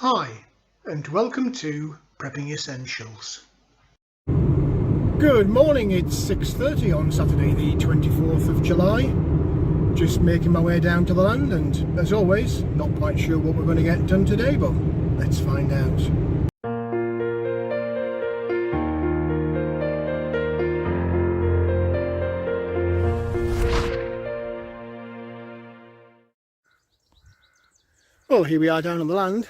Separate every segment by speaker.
Speaker 1: Hi, and welcome to Prepping Essentials.
Speaker 2: Good morning, it's 6:30 on Saturday the 24th of July. Just making my way down to the land and, as always, not quite sure what we're going to get done today, but let's find out. Well, here we are down on the land.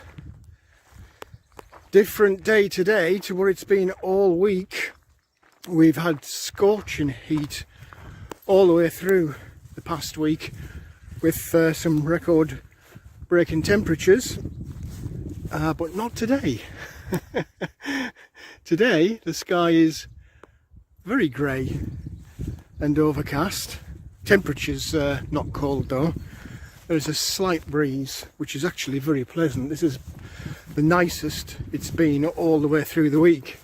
Speaker 2: Different day today to what it's been all week. We've had scorching heat all the way through the past week with some record breaking temperatures, but not today. Today the sky is very grey and overcast. Temperatures not cold though. There's a slight breeze, which is actually very pleasant. This is the nicest it's been all the way through the week.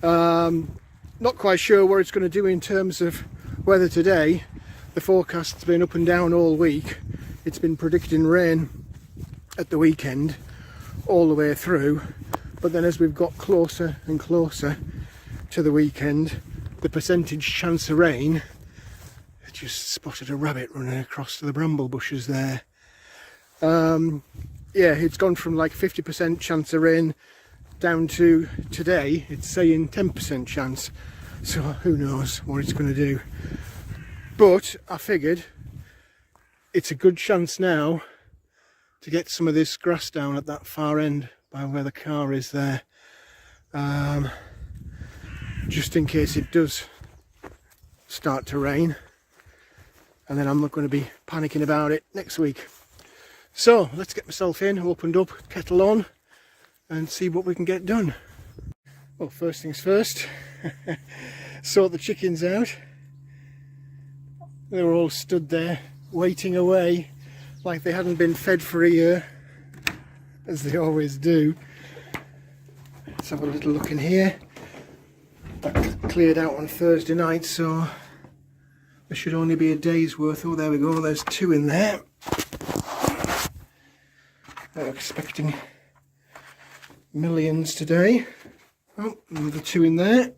Speaker 2: Not quite sure what it's going to do in terms of weather today. The forecast's been up and down all week. It's been predicting rain at the weekend all the way through, but then as we've got closer and closer to the weekend, the percentage chance of rain, I just spotted a rabbit running across to the bramble bushes there. Yeah, it's gone from like 50% chance of rain down to today it's saying 10% chance, so who knows what it's going to do. But I figured it's a good chance now to get some of this grass down at that far end by where the car is there, just in case it does start to rain, and then I'm not going to be panicking about it next week. So let's get myself in, opened up, kettle on, and see what we can get done. Well, first things first, sort the chickens out. They were all stood there waiting away like they hadn't been fed for a year, as they always do. Let's have a little look in here. That cleared out on Thursday night, so there should only be a day's worth. Oh, there we go, there's two in there. They're expecting millions today. Oh, another two in there.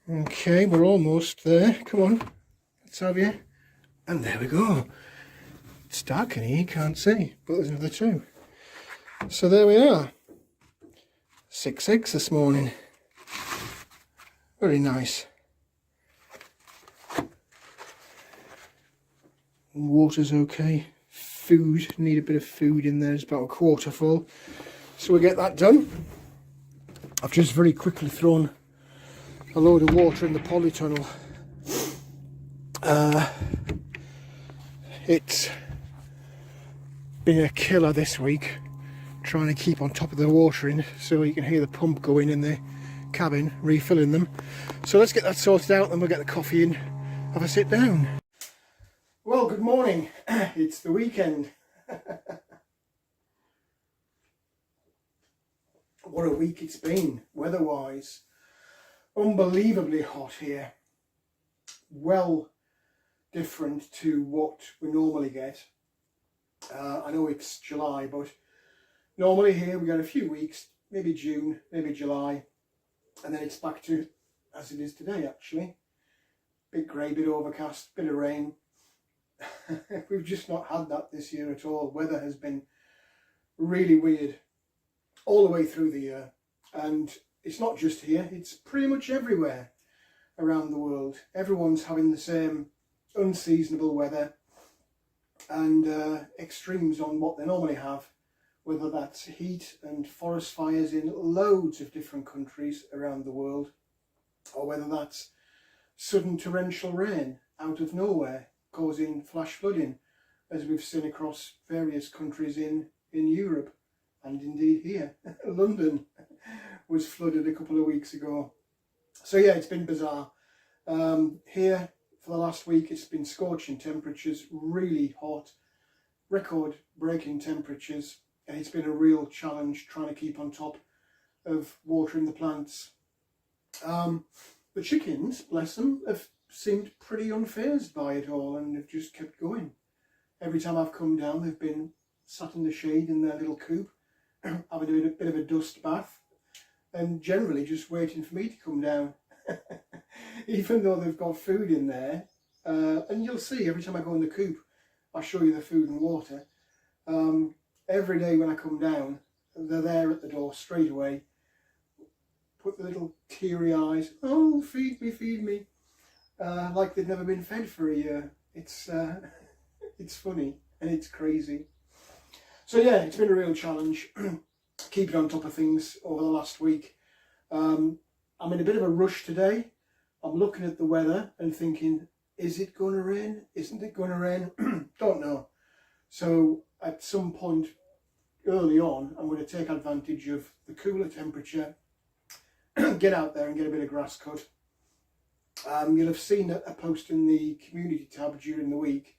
Speaker 2: Okay, we're almost there. Come on, let's have you. And there we go. It's dark in here, you can't see, but there's another two. So there we are. 6 eggs this morning. Very nice. Water's okay. Food, need a bit of food in there. It's about a quarter full, so we'll get that done. I've just very quickly thrown a load of water in the polytunnel. It's been a killer this week trying to keep on top of the watering, so you can hear the pump going in the cabin, refilling them. So let's get that sorted out, then we'll get the coffee in, have a sit down. Well, good morning. It's the weekend. What a week it's been, weather-wise. Unbelievably hot here. Well different to what we normally get. I know it's July, but normally here we get a few weeks, maybe June, maybe July, and then it's back to as it is today actually. Bit grey, bit overcast, bit of rain. We've just not had that this year at all. Weather has been really weird all the way through the year, and it's not just here, it's pretty much everywhere around the world. Everyone's having the same unseasonable weather and extremes on what they normally have, whether that's heat and forest fires in loads of different countries around the world, or whether that's sudden torrential rain out of nowhere causing flash flooding, as we've seen across various countries in Europe, and indeed here. London was flooded a couple of weeks ago. So yeah, it's been bizarre. Here for the last week it's been scorching temperatures, really hot, record breaking temperatures, and it's been a real challenge trying to keep on top of watering the plants. The chickens, bless them, have seemed pretty unfazed by it all and have just kept going. Every time I've come down they've been sat in the shade in their little coop, having a bit of a dust bath, and generally just waiting for me to come down. Even though they've got food in there, and you'll see every time I go in the coop, I show you the food and water. Every day when I come down, they're there at the door straight away, put the little teary eyes, oh, feed me, like they've never been fed for a year. It's funny and it's crazy. So yeah, it's been a real challenge keeping on top of things over the last week. I'm in a bit of a rush today. I'm looking at the weather and thinking, is it going to rain? Isn't it going to rain? Don't know. So at some point early on, I'm going to take advantage of the cooler temperature, get out there and get a bit of grass cut. You'll have seen a post in the community tab during the week.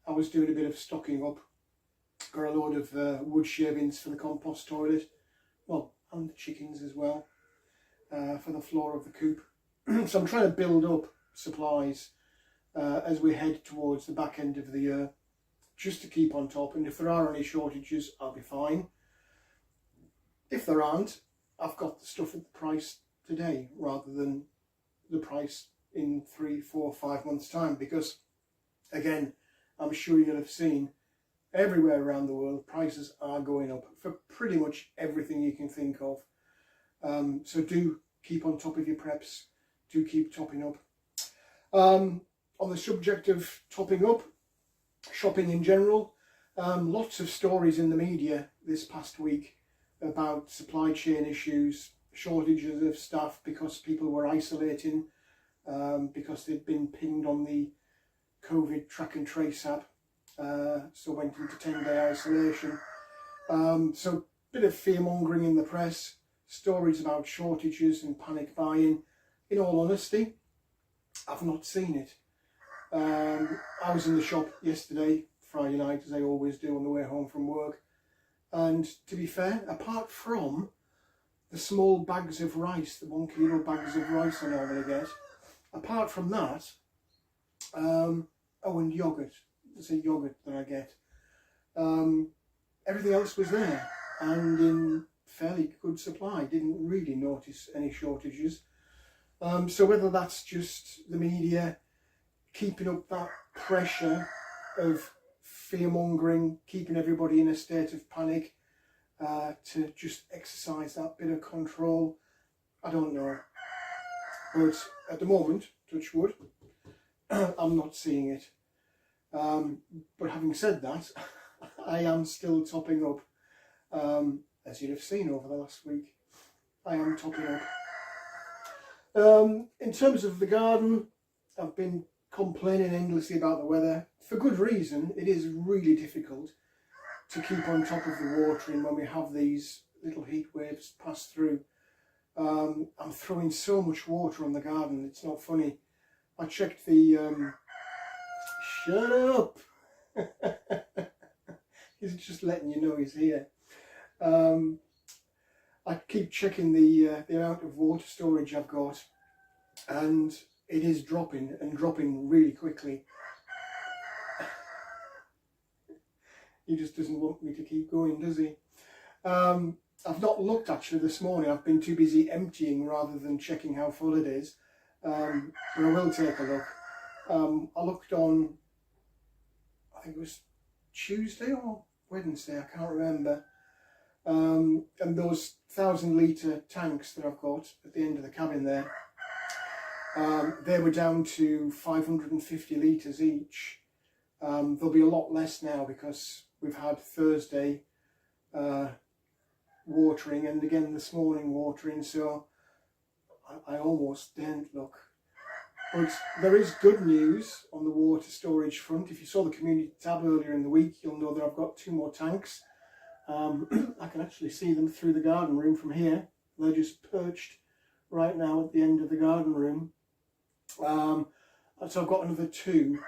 Speaker 2: I was doing a bit of stocking up. Got a load of wood shavings for the compost toilet, well, and the chickens as well, for the floor of the coop. So I'm trying to build up supplies as we head towards the back end of the year, just to keep on top. And if there are any shortages, I'll be fine. If there aren't, I've got the stuff at the price today rather than the price in 3, 4, 5 months' time. Because, again, I'm sure you'll have seen everywhere around the world, prices are going up for pretty much everything you can think of. So do keep on top of your preps. Do keep topping up. On the subject of topping up, shopping in general, lots of stories in the media this past week about supply chain issues, shortages of staff because people were isolating, because they'd been pinged on the COVID track and trace app, so went into 10-day isolation. So a bit of fear mongering in the press, stories about shortages and panic buying. In all honesty, I've not seen it. I was in the shop yesterday, Friday night, as I always do on the way home from work. And to be fair, apart from the small bags of rice, the 1 kilo bags of rice I normally get, apart from that, and yoghurt, there's a yoghurt that I get. Everything else was there and in fairly good supply. Didn't really notice any shortages. So whether that's just the media keeping up that pressure of fear-mongering, keeping everybody in a state of panic, to just exercise that bit of control, I don't know. But at the moment, touch wood, I'm not seeing it. But having said that, I am still topping up, as you'd have seen over the last week. I am topping up. In terms of the garden, I've been complaining endlessly about the weather. For good reason. It is really difficult to keep on top of the watering when we have these little heat waves pass through. I'm throwing so much water on the garden, it's not funny. I checked the... Shut up! He's just letting you know he's here. I keep checking the amount of water storage I've got, and it is dropping and dropping really quickly. He just doesn't want me to keep going, does he? I've not looked actually this morning. I've been too busy emptying rather than checking how full it is. But I will take a look. I looked on, I think it was Tuesday or Wednesday, I can't remember. And those 1,000-litre tanks that I've got at the end of the cabin there, they were down to 550 litres each. There'll be a lot less now because we've had Thursday watering and again this morning watering, so I almost daren't look. But there is good news on the water storage front. If you saw the community tab earlier in the week, you'll know that I've got 2 more tanks. I can actually see them through the garden room from here. They're just perched right now at the end of the garden room. So I've got another 2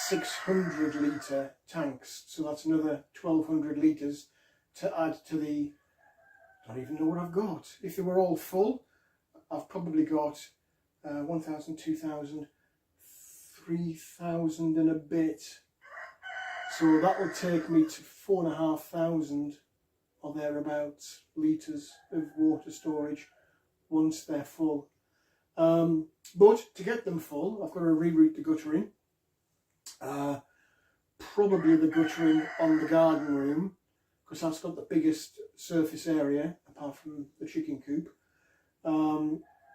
Speaker 2: 600-litre tanks, so that's another 1,200 litres to add to the... I don't even know what I've got. If they were all full, I've probably got 1,000, 2,000, 3,000 and a bit So that will take me to 4,500 or thereabouts litres of water storage once they're full. But to get them full, I've got to reroute the guttering. Probably the guttering on the garden room, because that's got the biggest surface area apart from the chicken coop.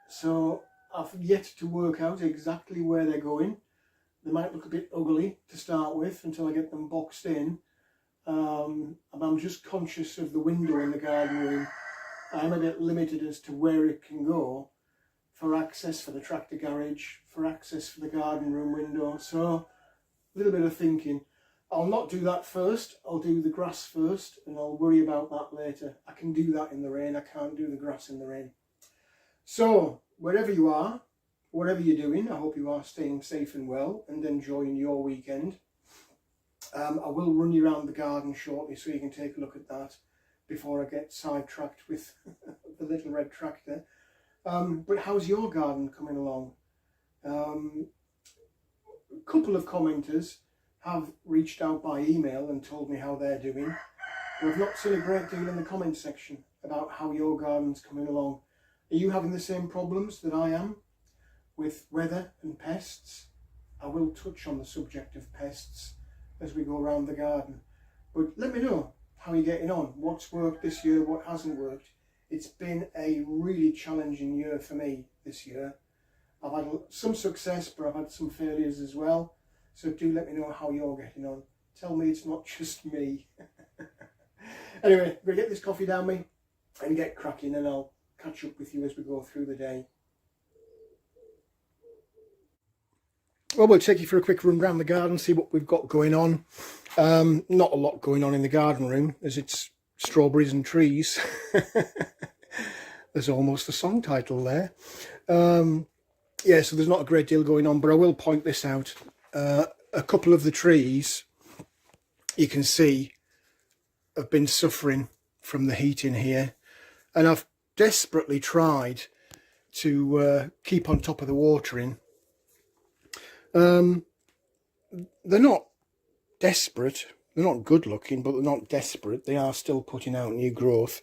Speaker 2: So I've yet to work out exactly where they're going. They might look a bit ugly to start with until I get them boxed in. And I'm just conscious of the window in the garden room. I'm a bit limited as to where it can go for access for the tractor garage, for access for the garden room window. So a little bit of thinking. I'll not do that first. I'll do the grass first and I'll worry about that later. I can do that in the rain. I can't do the grass in the rain. So wherever you are, whatever you're doing, I hope you are staying safe and well and enjoying your weekend. I will run you around the garden shortly so you can take a look at that before I get sidetracked with the little red tractor. But how's your garden coming along? A couple of commenters have reached out by email and told me how they're doing. But I've not seen a great deal in the comment section about how your garden's coming along. Are you having the same problems that I am with weather and pests? I will touch on the subject of pests as we go around the garden. But let me know how you're getting on. What's worked this year, what hasn't worked. It's been a really challenging year for me this year. I've had some success, but I've had some failures as well. So do let me know how you're getting on. Tell me it's not just me. Anyway, I'm going to get this coffee down me and get cracking, and I'll catch up with you as we go through the day. Well, we'll take you for a quick run around the garden, see what we've got going on. Not a lot going on in the garden room, as it's strawberries and trees. There's almost a song title there. Yeah, so there's not a great deal going on, but I will point this out. A couple of the trees, you can see, have been suffering from the heat in here. And I've desperately tried to keep on top of the watering. They're not desperate, they're not good looking, but they're not desperate. They are still putting out new growth.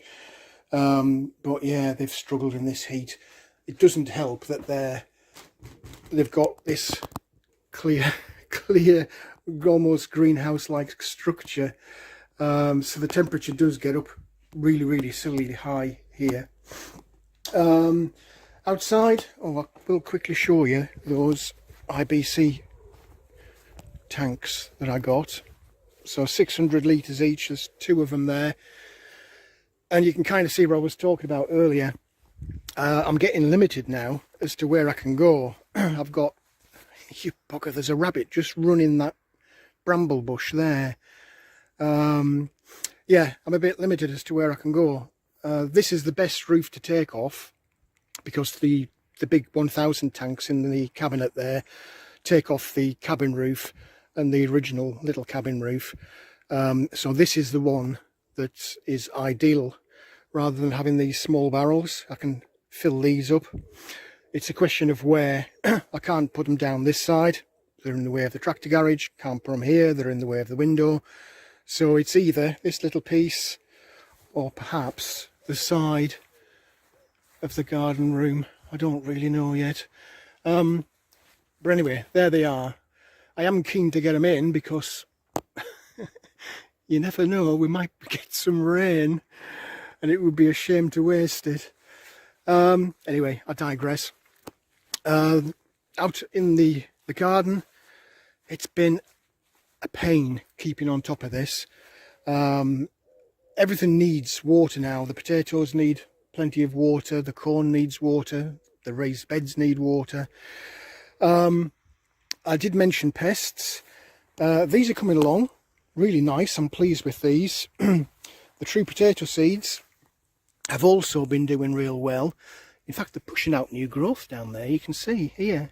Speaker 2: But yeah, they've struggled in this heat. It doesn't help that they've got this clear, almost greenhouse-like structure. So the temperature does get up really silly high here. Outside, I will quickly show you those IBC tanks that I got. So 600 litres each, there's 2 of them there. And you can kind of see what I was talking about earlier. I'm getting limited now as to where I can go. I've got, you bugger, there's a rabbit just running that bramble bush there. Yeah, I'm a bit limited as to where I can go. This is the best roof to take off, because the big 1000 tanks in the cabinet there take off the cabin roof and the original little cabin roof. So this is the one that is ideal. Rather than having these small barrels, I can fill these up. It's a question of where. I can't put them down this side. They're in the way of the tractor garage. Can't put them here. They're in the way of the window. So it's either this little piece or perhaps the side of the garden room. I don't really know yet. But anyway, there they are. I am keen to get them in because you never know, we might get some rain and it would be a shame to waste it. Anyway, I digress. Out in the garden, it's been a pain keeping on top of this. Everything needs water now. The potatoes need plenty of water, the corn needs water, the raised beds need water. I did mention pests. These are coming along really nice. I'm pleased with these. The true potato seeds have also been doing real well. In fact, they're pushing out new growth down there. You can see here,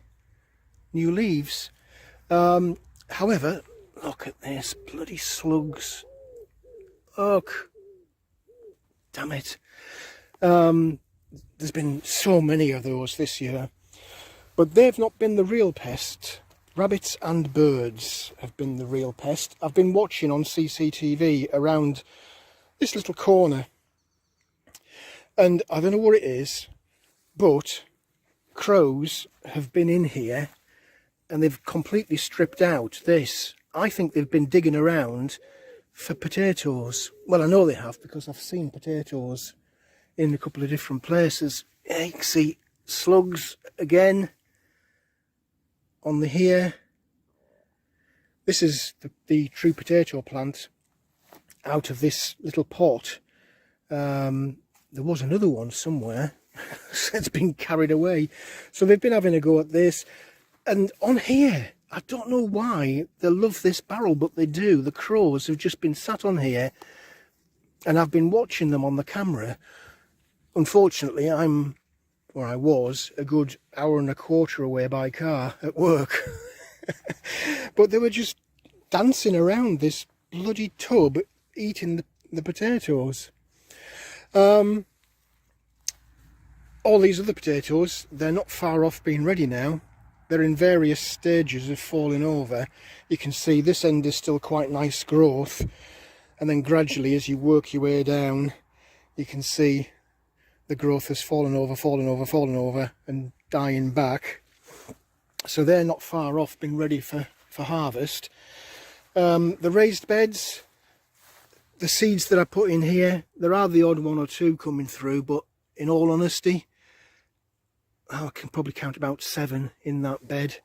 Speaker 2: new leaves. However, look at this, bloody slugs. Look, damn it. There's been so many of those this year, but they've not been the real pest. Rabbits and birds have been the real pest. I've been watching on CCTV around this little corner, and I don't know what it is, but crows have been in here and they've completely stripped out this. I think they've been digging around for potatoes. Well, I know they have because I've seen potatoes in a couple of different places. Yeah, you can see slugs again on the here. This is the true potato plant out of this little pot. There was another one somewhere. It's been carried away. So they've been having a go at this. And on here, I don't know why they love this barrel, but they do. The crows have just been sat on here, and I've been watching them on the camera. Unfortunately, I was a good hour and a quarter away by car at work. But they were just dancing around this bloody tub, eating the potatoes. All these other potatoes, they're not far off being ready now. They're in various stages of falling over. You can see this end is still quite nice growth, and then gradually as you work your way down, you can see the growth has fallen over and dying back. So they're not far off being ready for harvest. The raised beds, the seeds that I put in here, there are the odd one or two coming through, but in all honesty, I can probably count about 7 in that bed.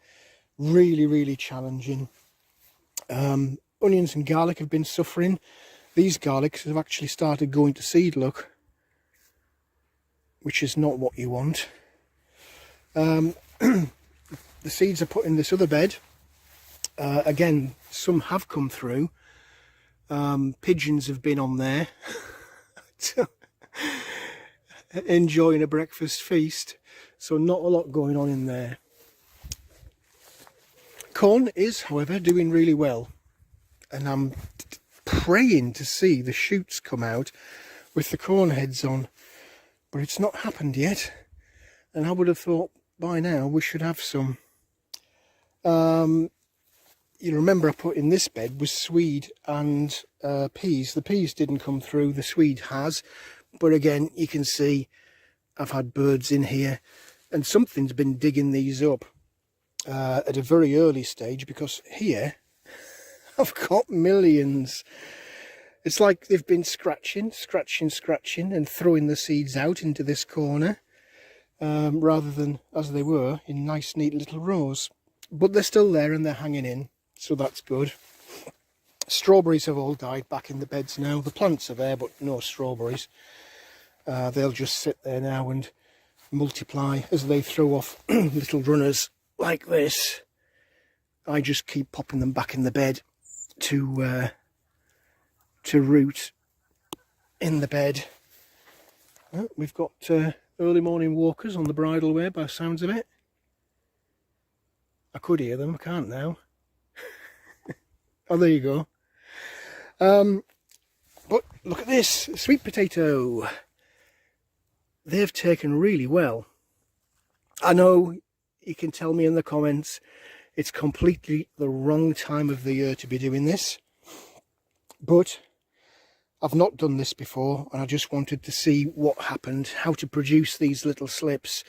Speaker 2: Really challenging. Onions and garlic have been suffering. These garlics have actually started going to seed, look, which is not what you want. The seeds are put in this other bed. Again, some have come through. Pigeons have been on there enjoying a breakfast feast. So not a lot going on in there. Corn is, however, doing really well. And I'm praying to see the shoots come out with the corn heads on. But it's not happened yet. And I would have thought by now we should have some. You remember I put in this bed was swede and peas. The peas didn't come through, the swede has. But again, you can see I've had birds in here. And something's been digging these up at a very early stage, because here I've got millions. It's like they've been scratching and throwing the seeds out into this corner rather than as they were in nice neat little rows. But they're still there and they're hanging in, so that's good. Strawberries have all died back in the beds now. The plants are there, but no strawberries. They'll just sit there now and multiply as they throw off little runners like this. I just keep popping them back in the bed to root in the bed. Well, we've got early morning walkers on the bridleway by the sounds of it. I could hear them, I can't now. Oh, there you go. But look at this, sweet potato. They've taken really well. I know you can tell me in the comments it's completely the wrong time of the year to be doing this, but I've not done this before and I just wanted to see what happened, how to produce these little slips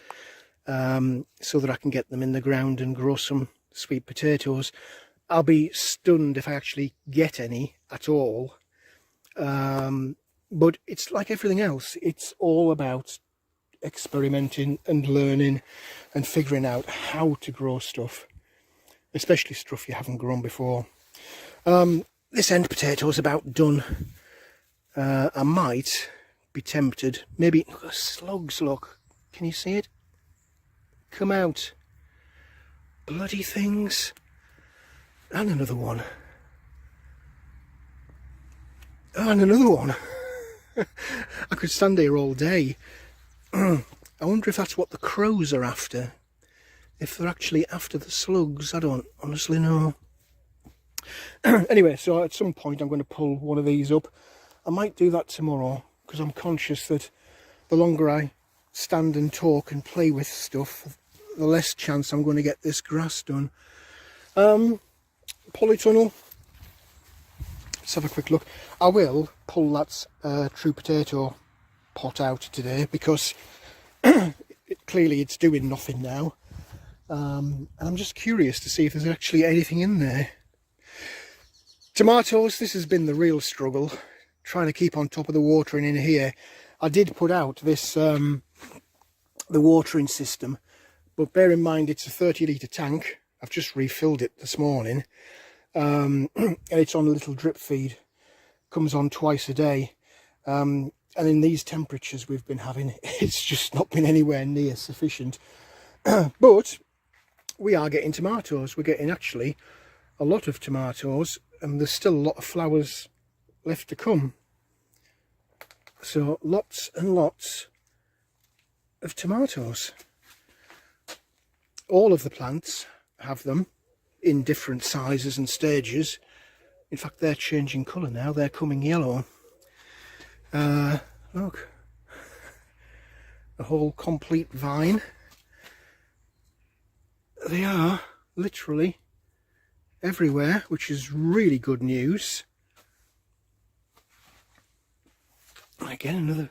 Speaker 2: so that I can get them in the ground and grow some sweet potatoes. I'll be stunned if I actually get any at all. But it's like everything else. It's all about experimenting and learning and figuring out how to grow stuff, especially stuff you haven't grown before. This end potato is about done. I might be tempted. Maybe slugs, look. Can you see it? Come out. Bloody things. And another one. And another one. I could stand here all day. I wonder if that's what the crows are after. If they're actually after the slugs, I don't honestly know. Anyway, so at some point I'm going to pull one of these up. I might do that tomorrow, because I'm conscious that the longer I stand and talk and play with stuff, the less chance I'm going to get this grass done. Polytunnel. Let's have a quick look. I will pull that true potato pot out today because clearly it's doing nothing now. And I'm just curious to see if there's actually anything in there. Tomatoes, this has been the real struggle, trying to keep on top of the watering in here. I did put out this, the watering system, but bear in mind it's a 30-litre tank. I've just refilled it this morning, and it's on a little drip feed. Comes on twice a day, and in these temperatures we've been having, it's just not been anywhere near sufficient. But we are getting tomatoes. We're getting actually a lot of tomatoes, and there's still a lot of flowers left to come. So lots and lots of tomatoes. All of the plants have them in different sizes and stages. In fact, they're changing colour now. They're coming yellow. Look, a whole complete vine. They are literally everywhere, which is really good news. Again, another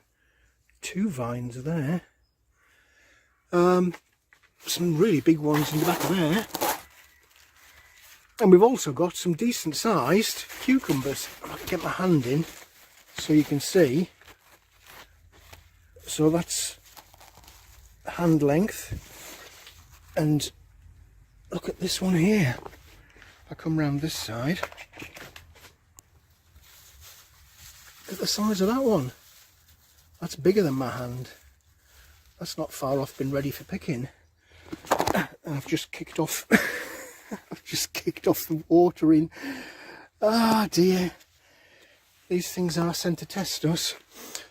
Speaker 2: 2 vines there. Some really big ones in the back of there. And we've also got some decent sized cucumbers. I can get my hand in so you can see. So that's hand length. And look at this one here. If I come round this side, look at the size of that one. That's bigger than my hand. That's not far off been ready for picking. And I've just kicked off I've just kicked off the watering. Ah dear. These things are sent to test us.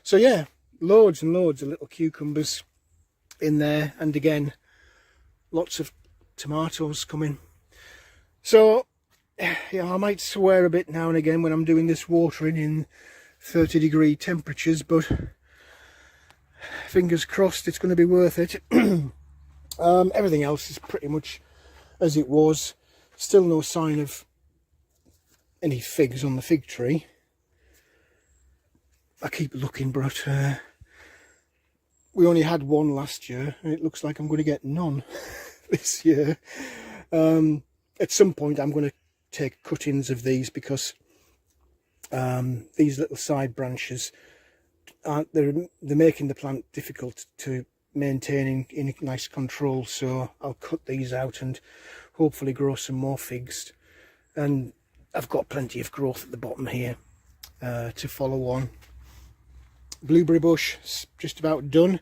Speaker 2: So yeah, loads and loads of little cucumbers in there, and again lots of tomatoes coming. So yeah, I might swear a bit now and again when I'm doing this watering in 30-degree temperatures, but fingers crossed it's going to be worth it. Everything else is pretty much as it was. Still no sign of any figs on the fig tree. I keep looking, but we only had one last year, and it looks like I'm going to get none this year. At some point I'm going to take cuttings of these because these little side branches they're making the plant difficult to maintain in nice control, so I'll cut these out and hopefully grow some more figs. And I've got plenty of growth at the bottom here to follow on. Blueberry bush is just about done.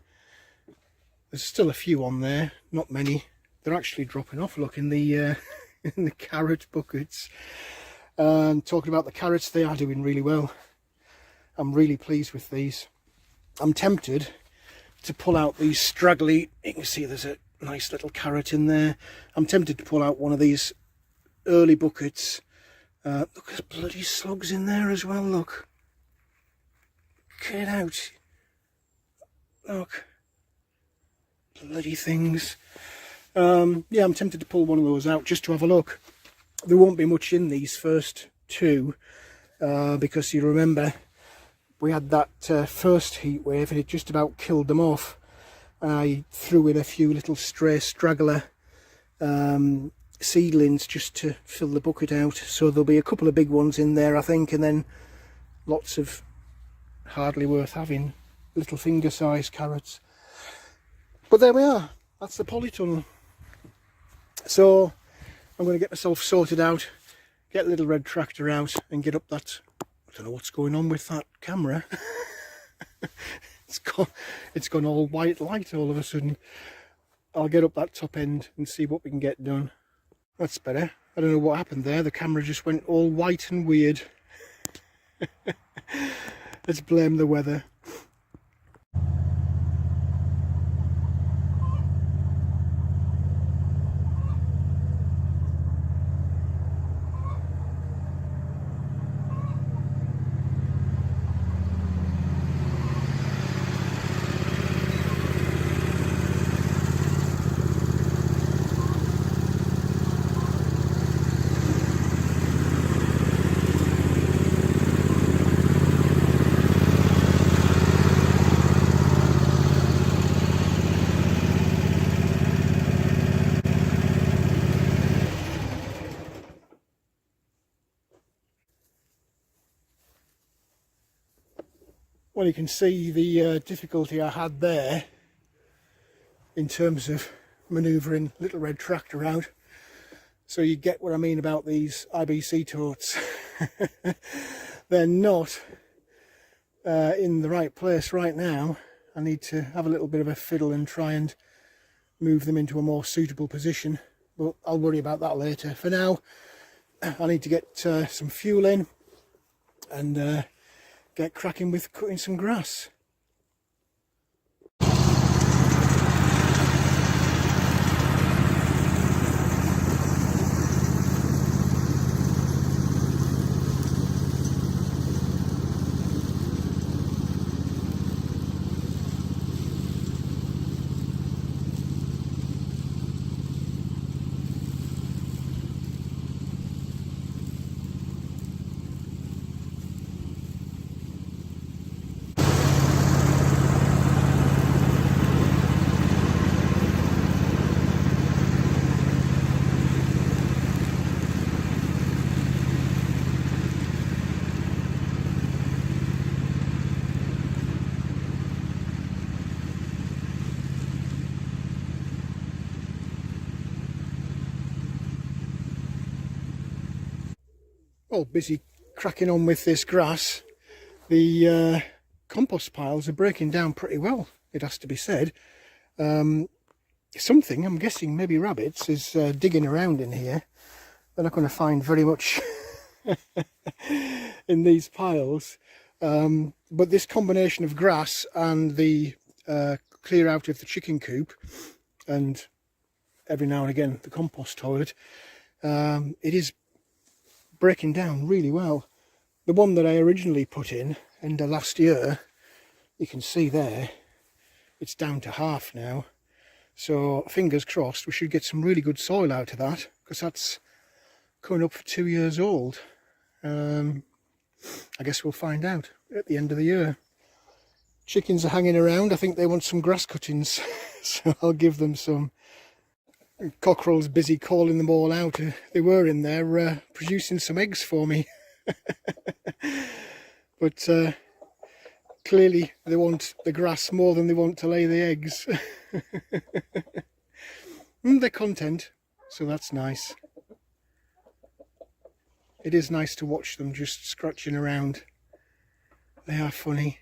Speaker 2: There's still a few on there, not many. They're actually dropping off. Look in the in the carrot buckets. Talking about the carrots, they are doing really well. I'm really pleased with these. I'm tempted to pull out these straggly, you can see there's a nice little carrot in there. I'm tempted to pull out one of these early buckets. Look, there's bloody slugs in there as well, look. Get out. Look. Bloody things. Yeah, I'm tempted to pull one of those out just to have a look. There won't be much in these first two, because you remember we had that first heat wave and it just about killed them off. I threw in a few little stray straggler seedlings just to fill the bucket out, so there'll be a couple of big ones in there I think, and then lots of hardly worth having little finger sized carrots. But there we are, that's the polytunnel. So I'm going to get myself sorted out, get a little red tractor out and get up that, I don't know what's going on with that camera. It's gone all white light all of a sudden. I'll get up that top end and see what we can get done. That's better. I don't know what happened there. The camera just went all white and weird. Let's blame the weather. Well, you can see the difficulty I had there in terms of manoeuvring Little Red Tractor out. So you get what I mean about these IBC totes. They're not in the right place right now. I need to have a little bit of a fiddle and try and move them into a more suitable position, but I'll worry about that later. For now, I need to get some fuel in and get cracking with cutting some grass. Well, busy cracking on with this grass. The compost piles are breaking down pretty well, it has to be said. Something, I'm guessing maybe rabbits, is digging around in here. They're not going to find very much in these piles. But this combination of grass and the clear out of the chicken coop, and every now and again the compost toilet, it is breaking down really well. The one that I originally put in end of last year, you can see there, it's down to half now. So fingers crossed we should get some really good soil out of that, because that's coming up for 2 years old. I guess we'll find out at the end of the year. Chickens are hanging around. I think they want some grass cuttings, so I'll give them some. Cockerel's busy calling them all out. They were in there producing some eggs for me. But clearly they want the grass more than they want to lay the eggs. They're content, so that's nice. It is nice to watch them just scratching around. They are funny.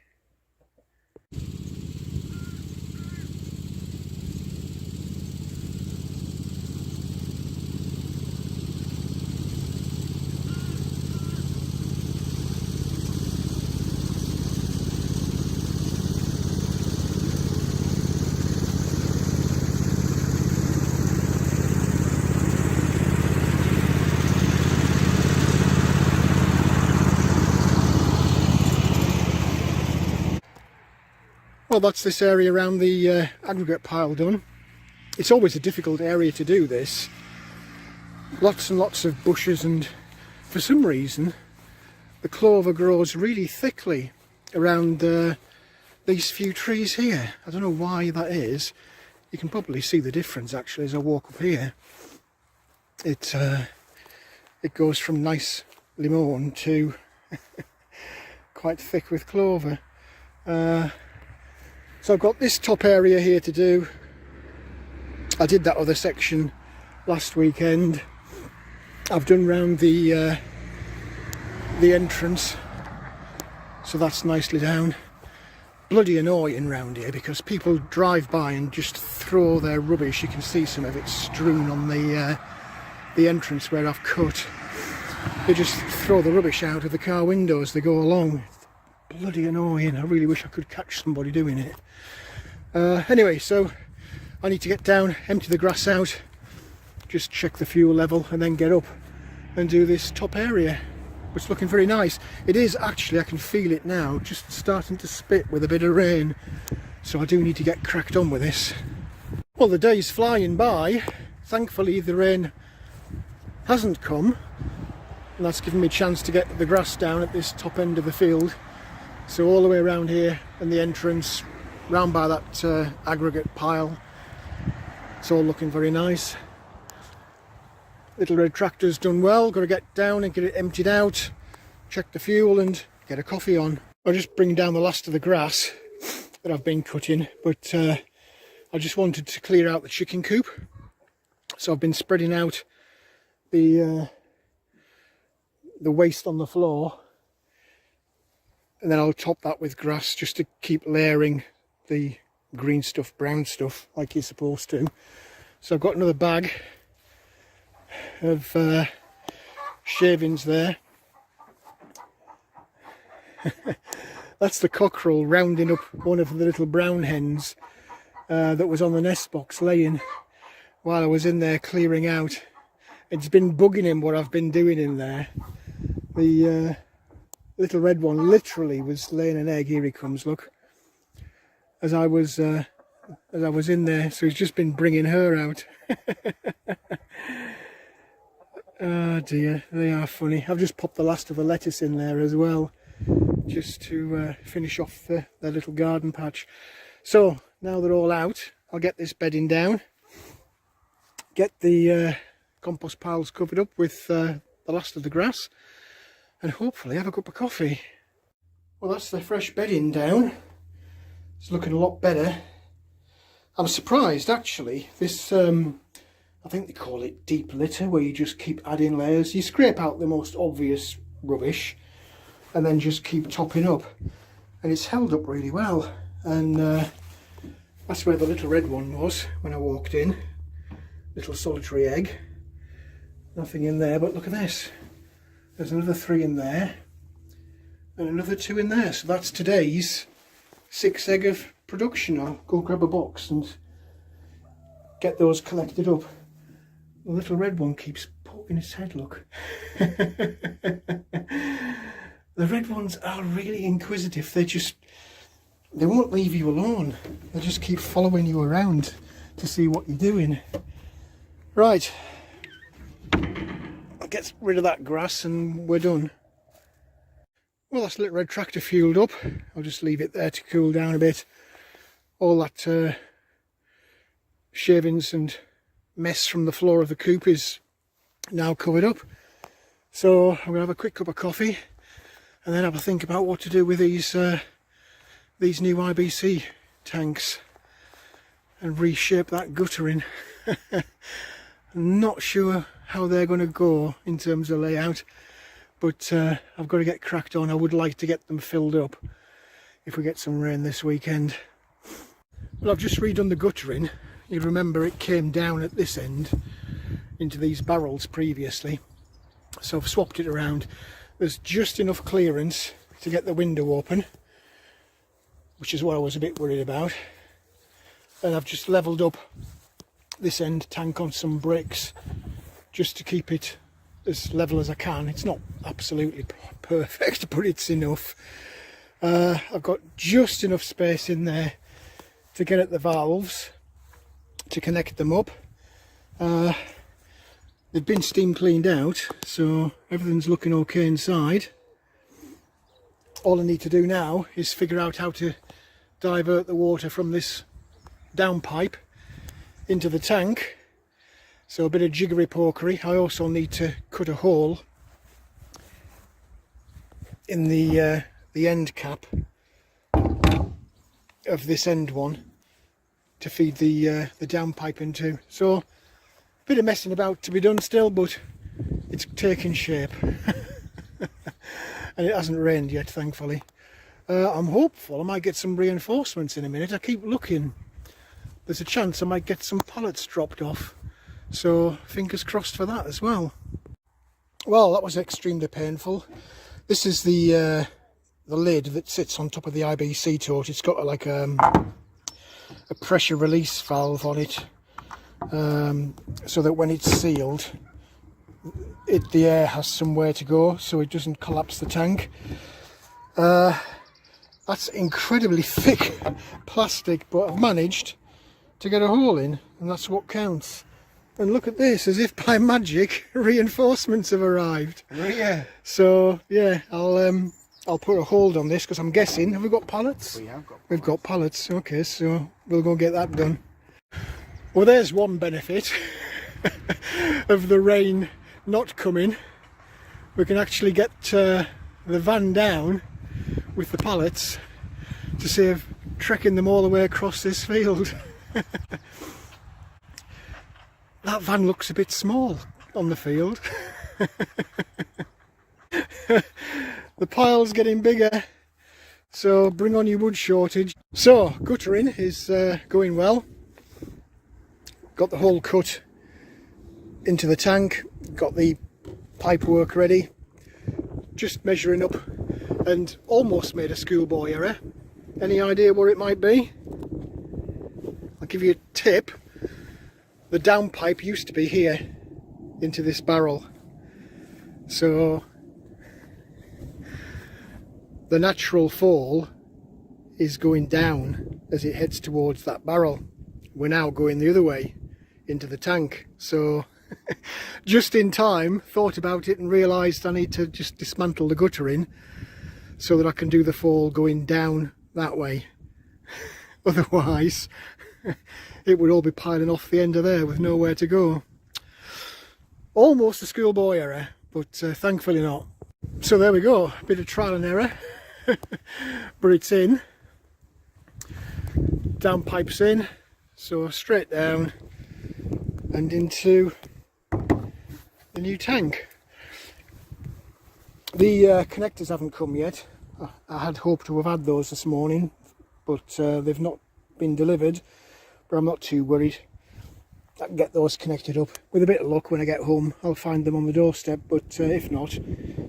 Speaker 2: Well, that's this area around the aggregate pile done. It's always a difficult area to do this. Lots and lots of bushes, and for some reason the clover grows really thickly around these few trees here. I don't know why that is. You can probably see the difference actually as I walk up here. It goes from nice limon to quite thick with clover. So I've got this top area here to do. I did that other section last weekend. I've done round the entrance, so that's nicely down. Bloody annoying round here because people drive by and just throw their rubbish. You can see some of it strewn on the entrance where I've cut. They just throw the rubbish out of the car window as they go along. Bloody annoying. I really wish I could catch somebody doing it. Anyway, so I need to get down, empty the grass out, just check the fuel level, and then get up and do this top area. It's looking very nice. It is actually, I can feel it now, just starting to spit with a bit of rain. So I do need to get cracked on with this. Well, the day's flying by. Thankfully the rain hasn't come, and that's given me a chance to get the grass down at this top end of the field. So all the way around here and the entrance, round by that aggregate pile, it's all looking very nice. Little Red Tractor's done well. Got to get down and get it emptied out, check the fuel and get a coffee on. I'll just bring down the last of the grass that I've been cutting, but I just wanted to clear out the chicken coop, so I've been spreading out the waste on the floor, and then I'll top that with grass just to keep layering the green stuff, brown stuff like you're supposed to. So I've got another bag of shavings there. That's the cockerel rounding up one of the little brown hens that was on the nest box laying while I was in there clearing out. It's been bugging him what I've been doing in there. The little red one literally was laying an egg. Here he comes, look. As I was in there, so he's just been bringing her out. Oh dear, they are funny. I've just popped the last of the lettuce in there as well, just to finish off their little garden patch. So now they're all out, I'll get this bedding down, get the compost piles covered up with the last of the grass, and hopefully have a cup of coffee. Well, that's the fresh bedding down. It's looking a lot better. I'm surprised actually. This I think they call it deep litter, where you just keep adding layers. You scrape out the most obvious rubbish and then just keep topping up, and it's held up really well. And that's where the little red one was when I walked in. Little solitary egg. Nothing in there, but look at this. There's another 3 in there and another 2 in there. So that's today's 6 egg of production. I'll go grab a box and get those collected up. The little red one keeps poking its head, look. The red ones are really inquisitive. They won't leave you alone. They just keep following you around to see what you're doing. Right, I'll get rid of that grass and we're done. Well, that's the little red tractor fueled up. I'll just leave it there to cool down a bit. All that shavings and mess from the floor of the coop is now covered up. So I'm gonna have a quick cup of coffee and then have a think about what to do with these new IBC tanks and reshape that guttering. I'm not sure how they're going to go in terms of layout, but I've got to get cracked on. I would like to get them filled up if we get some rain this weekend. Well, I've just redone the guttering. You remember it came down at this end into these barrels previously, so I've swapped it around. There's just enough clearance to get the window open, which is what I was a bit worried about, and I've just levelled up this end tank on some bricks just to keep it as level as I can. It's not absolutely perfect, but it's enough. I've got just enough space in there to get at the valves to connect them up. They've been steam cleaned out, so everything's looking okay inside. All I need to do now is figure out how to divert the water from this downpipe into the tank. So a bit of jiggery pokery. I also need to cut a hole in the end cap of this end one to feed the downpipe into. So a bit of messing about to be done still, but it's taking shape. And it hasn't rained yet, thankfully. I'm hopeful I might get some reinforcements in a minute. I keep looking. There's a chance I might get some pallets dropped off. So fingers crossed for that as well. Well, that was extremely painful. This is the lid that sits on top of the IBC tote. It's got like a pressure release valve on it, so that when it's sealed, the air has somewhere to go, so it doesn't collapse the tank. That's incredibly thick plastic, but I've managed to get a hole in, and that's what counts. And look at this, as if by magic, reinforcements have arrived.
Speaker 1: Yeah.
Speaker 2: So yeah, I'll put a hold on this, because I'm guessing, have we got pallets?
Speaker 1: We have got pallets.
Speaker 2: We've got pallets, okay, so we'll go get that done. Well, there's one benefit of the rain not coming. We can actually get the van down with the pallets to save trekking them all the way across this field. That van looks a bit small on the field. The pile's getting bigger, so bring on your wood shortage. So guttering is going well. Got the hole cut into the tank, got the pipe work ready, just measuring up, and almost made a schoolboy error. Any idea what it might be? I'll give you a tip. The downpipe used to be here into this barrel, so the natural fall is going down as it heads towards that barrel. We're now going the other way into the tank, so just in time thought about it and realised I need to just dismantle the guttering so that I can do the fall going down that way. Otherwise it would all be piling off the end of there with nowhere to go. Almost a schoolboy error, but thankfully not. So there we go, a bit of trial and error. But it's in. Downpipe's in, so straight down and into the new tank. The connectors haven't come yet. I had hoped to have had those this morning, but they've not been delivered. But I'm not too worried. I can get those connected up. With a bit of luck, when I get home I'll find them on the doorstep, but if not,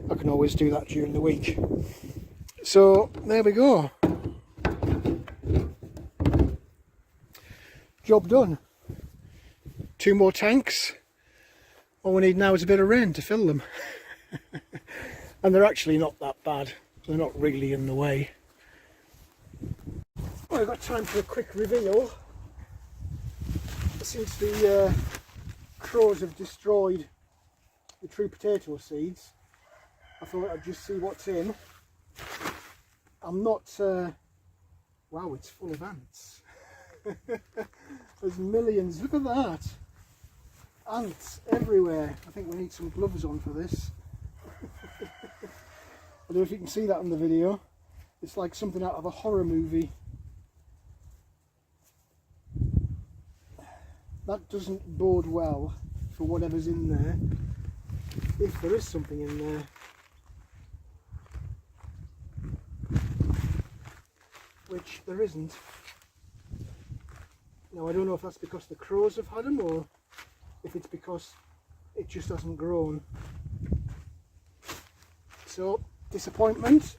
Speaker 2: I can always do that during the week. So there we go. Job done. 2 more tanks. All we need now is a bit of rain to fill them. And they're actually not that bad. They're not really in the way. Well, I've got time for a quick reveal. Since the crows have destroyed the true potato seeds, I thought I'd just see what's in. I'm not... wow, it's full of ants. There's millions. Look at that. Ants everywhere. I think we need some gloves on for this. I don't know if you can see that in the video. It's like something out of a horror movie. That doesn't bode well for whatever's in there, if there is something in there. Which there isn't. Now I don't know if that's because the crows have had them or if it's because it just hasn't grown. So, disappointment.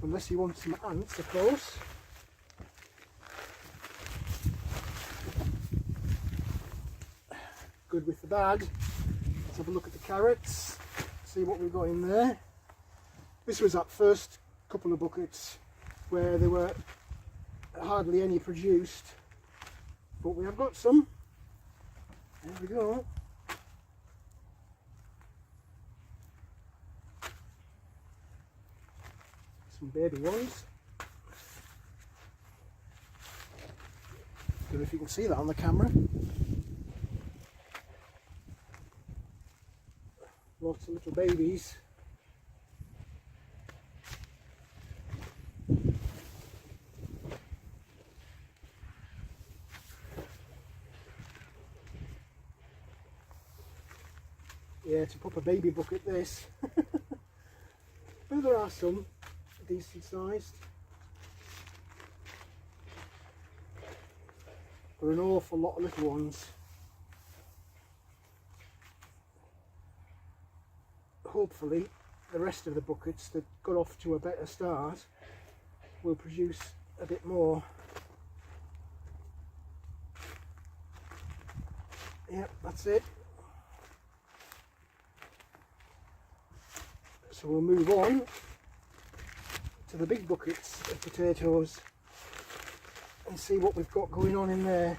Speaker 2: Unless you want some ants, of course. Good with the bag. Let's have a look at the carrots, see what we've got in there. This was that first couple of buckets where there were hardly any produced, but we have got some. There we go. Some baby ones. Don't know if you can see that on the camera. Lots of little babies. Yeah, it's a proper baby bucket this. But there are some decent sized. There are an awful lot of little ones. Hopefully the rest of the buckets that got off to a better start will produce a bit more. Yep, that's it. So we'll move on to the big buckets of potatoes and see what we've got going on in there.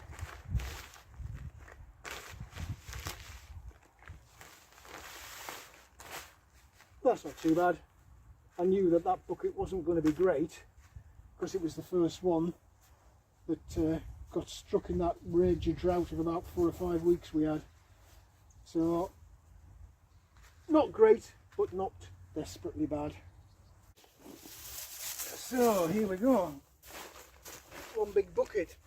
Speaker 2: That's not too bad. I knew that that bucket wasn't going to be great because it was the first one that got struck in that rage of drought of about 4 or 5 weeks we had. So Not great, but not desperately bad. So here we go. One big bucket.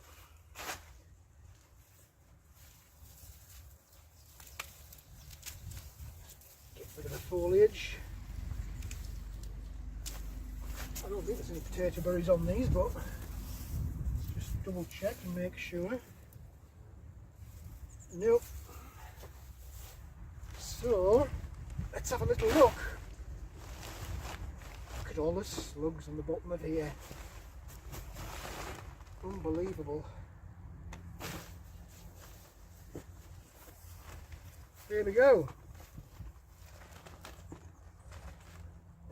Speaker 2: Get rid of the foliage. I don't think there's any potato berries on these, but just double check and make sure. Nope. So let's have a little look. Look at all the slugs on the bottom of here. Unbelievable. Here we go.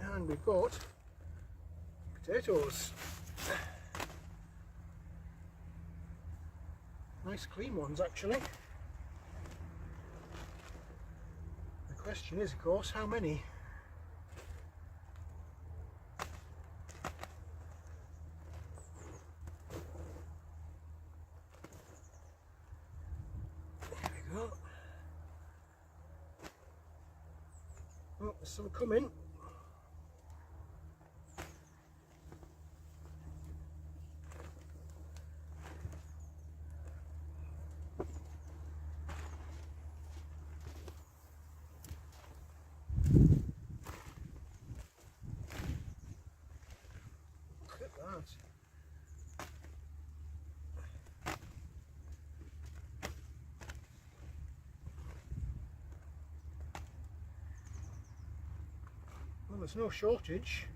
Speaker 2: And we've got potatoes. Nice clean ones actually. The question is, of course, how many? There we go. Oh, there's some coming. Well, there's no shortage.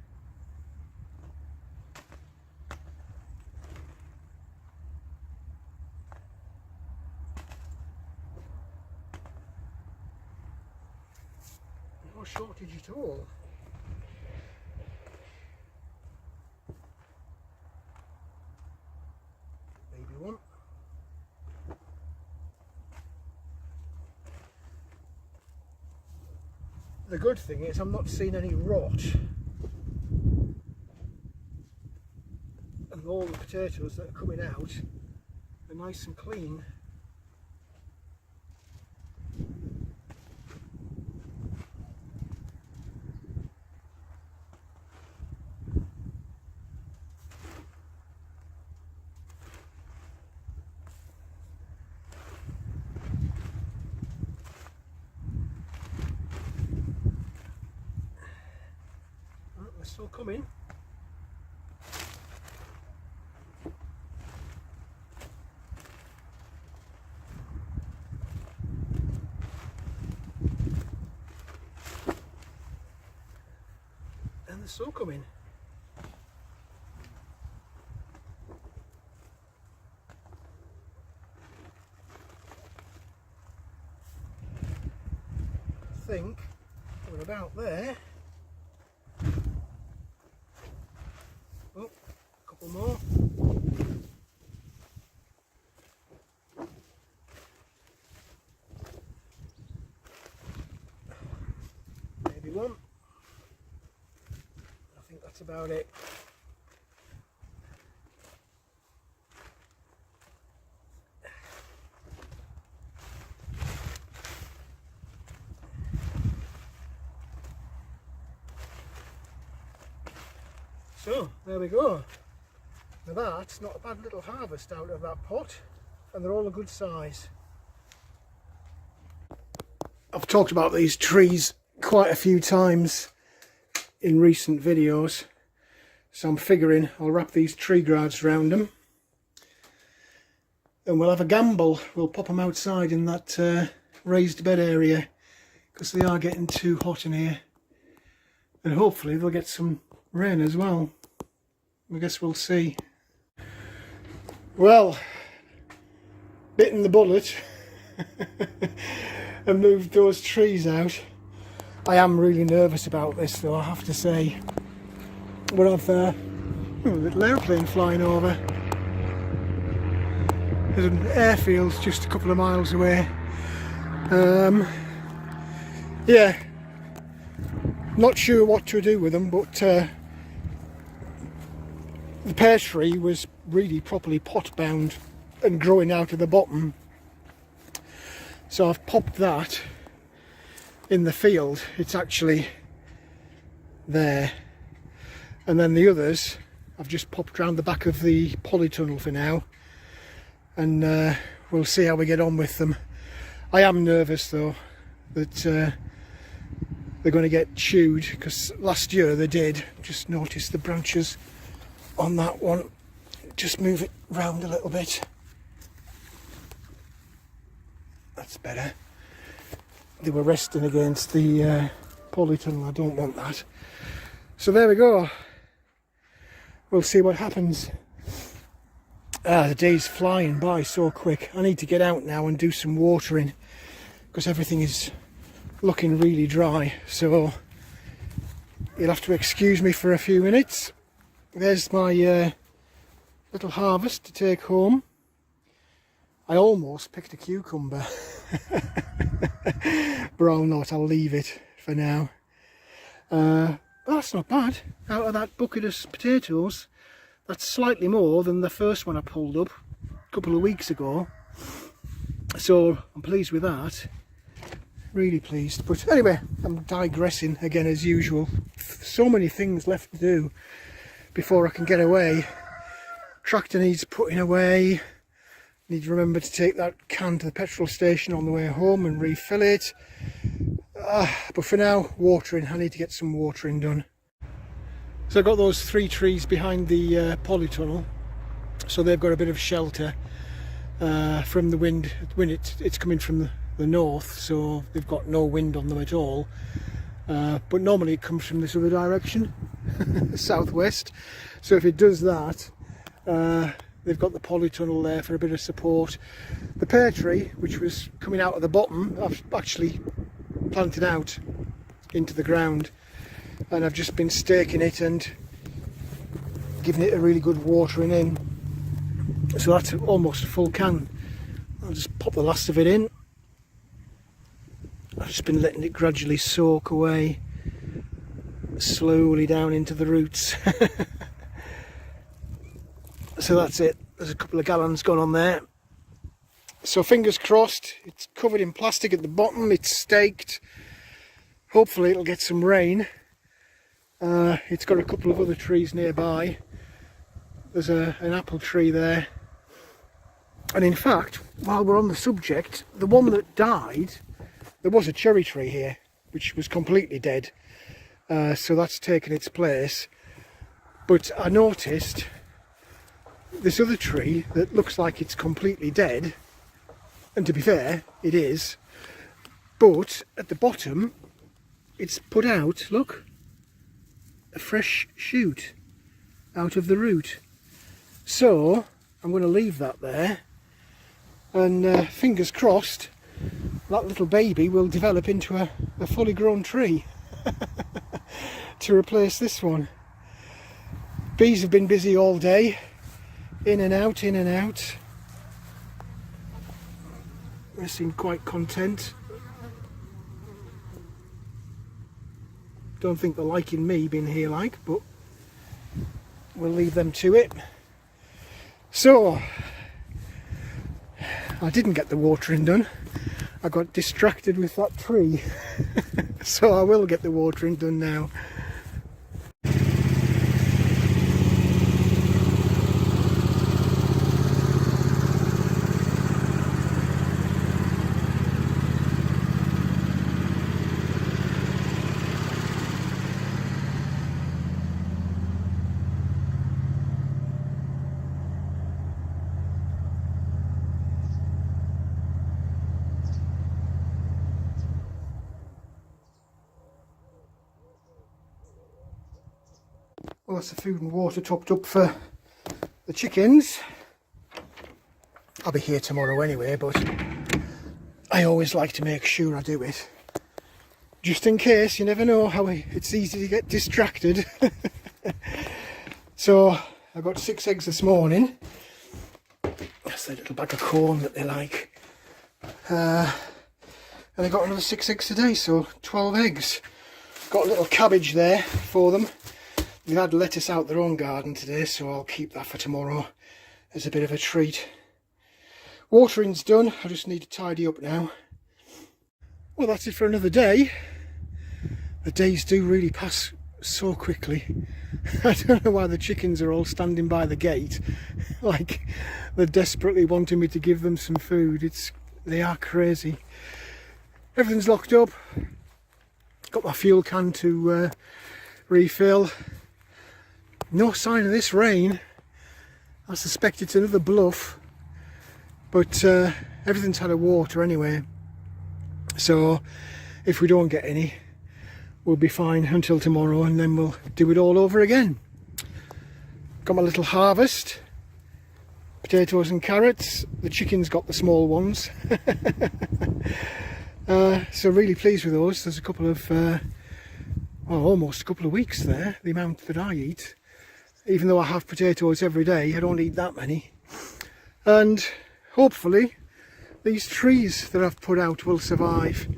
Speaker 2: No shortage at all. Maybe one. The good thing is I'm not seeing any rot, and all the potatoes that are coming out are nice and clean. Still coming. And they're still coming. I think we're about there. Oh, a couple more. Maybe one. I think that's about it. So there we go. Now that's not a bad little harvest out of that pot, and they're all a good size. I've talked about these trees quite a few times in recent videos, so I'm figuring I'll wrap these tree guards around them and we'll have a gamble. We'll pop them outside in that raised bed area, because they are getting too hot in here, and hopefully they'll get some rain as well. I guess we'll see. Well, bitten the bullet and moved those trees out. I am really nervous about this though, I have to say. But I've a little airplane flying over. There's an airfield just a couple of miles away. Yeah, not sure what to do with them, but the pear tree was really properly pot bound and growing out of the bottom, so I've popped that, in the field, it's actually there. And then the others, I've just popped round the back of the polytunnel for now, and we'll see how we get on with them. I am nervous though that they're going to get chewed, because last year they did. Just notice the branches on that one. Just move it round a little bit. That's better. They were resting against the polytunnel. I don't want that. So there we go. We'll see what happens. The day's flying by so quick. I need to get out now and do some watering, because everything is looking really dry. So you'll have to excuse me for a few minutes. There's my little harvest to take home. I almost picked a cucumber, but I'll not. I'll leave it for now. That's not bad. Out of that bucket of potatoes, that's slightly more than the first one I pulled up a couple of weeks ago. So I'm pleased with that. Really pleased. But anyway, I'm digressing again as usual. So many things left to do before I can get away. Tractor needs putting away. Need to remember to take that can to the petrol station on the way home and refill it. But for now, watering. I need to get some watering done. So I've got those 3 trees behind the polytunnel, so they've got a bit of shelter from the wind. It's coming from the north, so they've got no wind on them at all. But normally it comes from this other direction, southwest. So if it does that, they've got the polytunnel there for a bit of support. The pear tree, which was coming out of the bottom, I've actually planted out into the ground, and I've just been staking it and giving it a really good watering in. So that's almost a full can. I'll just pop the last of it in. I've just been letting it gradually soak away slowly down into the roots. So that's it. There's a couple of gallons gone on there. So fingers crossed. It's covered in plastic at the bottom. It's staked. Hopefully it'll get some rain. It's got a couple of other trees nearby. There's an apple tree there. And in fact, while we're on the subject, the one that died, there was a cherry tree here, which was completely dead. So that's taken its place. But I noticed this other tree that looks like it's completely dead, and to be fair, it is, but at the bottom it's put out, look, a fresh shoot out of the root. So I'm going to leave that there, and fingers crossed that little baby will develop into a fully grown tree to replace this one. Bees have been busy all day. In and out, in and out. They seem quite content. Don't think they're liking me being here like, but we'll leave them to it. So, I didn't get the watering done. I got distracted with that tree. So I will get the watering done now. Well, that's the food and water topped up for the chickens. I'll be here tomorrow anyway, but I always like to make sure I do it. Just in case, you never know how it's easy to get distracted. So, I got 6 eggs this morning. That's a little bag of corn that they like. And I got another 6 eggs today, so 12 eggs. Got a little cabbage there for them. They've had lettuce out their own garden today, so I'll keep that for tomorrow as a bit of a treat. Watering's done, I just need to tidy up now. Well, that's it for another day. The days do really pass so quickly. I don't know why the chickens are all standing by the gate like they're desperately wanting me to give them some food. They are crazy. Everything's locked up. Got my fuel can to refill. No sign of this rain. I suspect it's another bluff, but everything's had a water anyway, so if we don't get any, we'll be fine until tomorrow, and then we'll do it all over again. Got my little harvest, potatoes and carrots. The chickens got the small ones. So really pleased with those. There's a couple of almost a couple of weeks there, the amount that I eat. Even though I have potatoes every day, I don't eat that many. And hopefully these trees that I've put out will survive.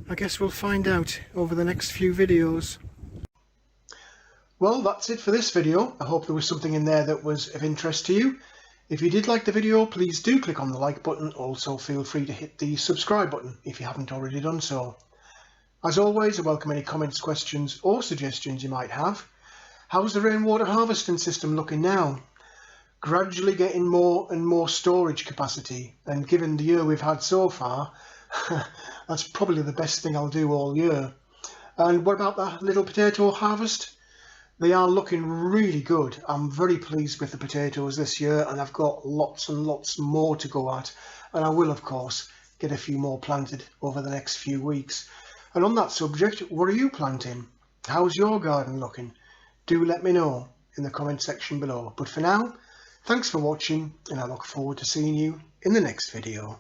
Speaker 2: I guess we'll find out over the next few videos.
Speaker 1: Well, that's it for this video. I hope there was something in there that was of interest to you. If you did like the video, please do click on the like button. Also feel free to hit the subscribe button if you haven't already done so. As always, I welcome any comments, questions or suggestions you might have. How's the rainwater harvesting system looking now? Gradually getting more and more storage capacity, and given the year we've had so far, that's probably the best thing I'll do all year. And what about that little potato harvest? They are looking really good. I'm very pleased with the potatoes this year, and I've got lots and lots more to go at, and I will of course get a few more planted over the next few weeks. And on that subject, what are you planting? How's your garden looking? Do let me know in the comment section below. But for now, thanks for watching, and I look forward to seeing you in the next video.